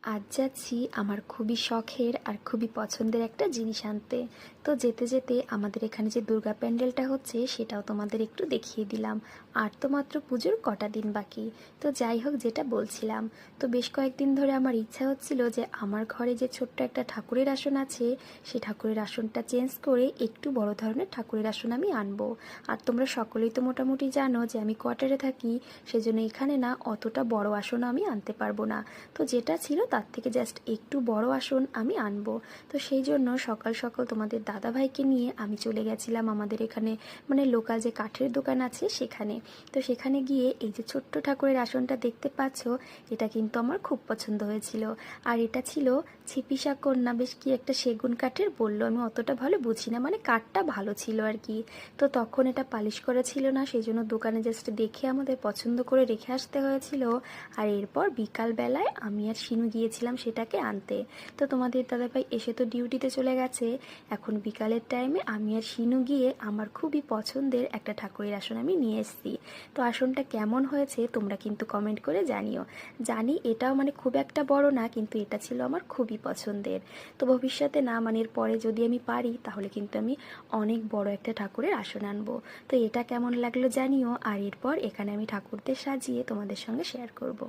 আজ যাচ্ছি আমার খুবই শখের আর খুবই পছন্দের একটা জিনিস আনতে। তো যেতে যেতে আমাদের এখানে যে দুর্গা প্যান্ডেলটা হচ্ছে সেটাও তোমাদের একটু দেখিয়ে দিলাম। আর তো মাত্র পুজোর কটা দিন বাকি। তো যাই হোক, যেটা বলছিলাম, তো বেশ কয়েকদিন ধরে আমার ইচ্ছা হচ্ছিল যে আমার ঘরে যে ছোট্ট একটা ঠাকুরের আসন আছে সেই ঠাকুরের আসনটা চেঞ্জ করে একটু বড় ধরনের ঠাকুরের আসন আমি আনবো। আর তোমরা সকলেই তো মোটামুটি জানো যে আমি কোয়ার্টারে থাকি, সেজন্য এখানে না অতটা বড় আসন আমি আনতে পারবো না। তো যেটা ছিল তার থেকে জাস্ট একটু বড় আসন আমি আনবো। তো সেই জন্য সকাল সকাল তোমাদের দাদাভাইকে নিয়ে আমি চলে গেছিলাম আমাদের এখানে, মানে লোকাল যে কাঠের দোকান আছে সেখানে। তো সেখানে গিয়ে এই যে ছোট্ট ঠাকুরের আসনটা দেখতে পাচ্ছ, এটা কিন্তু আমার খুব পছন্দ হয়েছিল। আর এটা ছিল ছিপিসা কন্যা, বেশ কি একটা সেগুন কাঠের বললো, আমি অতটা ভালো বুঝি না, মানে কাঠটা ভালো ছিল আর কি। তো তখন এটা পালিশ করা ছিল না, সেই জন্য দোকানে জাস্ট দেখে আমাদের পছন্দ করে রেখে আসতে হয়েছিল। আর এরপর বিকালবেলায় আমি আর শিনু গিয়েছিলাম সেটাকে আনতে। তো তোমাদের দাদাভাই এসে তো ডিউটিতে চলে গেছে। এখন বিকালের টাইমে আমি আর শিনু গিয়ে আমার খুবই পছন্দের একটা ঠাকুরের আসন আমি নিয়ে এসেছি। তো আসনটা কেমন হয়েছে তোমরা কিন্তু কমেন্ট করে জানিও। জানি এটাও মানে খুব একটা বড় না, কিন্তু এটা ছিল আমার খুবই পছন্দের। তো ভবিষ্যতে না, মানে এর পরে যদি আমি পারি তাহলে কিন্তু আমি অনেক বড় একটা ঠাকুরের আসন আনবো। তো এটা কেমন লাগলো জানিও। আর এরপর এখানে আমি ঠাকুরদের সাজিয়ে তোমাদের সঙ্গে শেয়ার করব।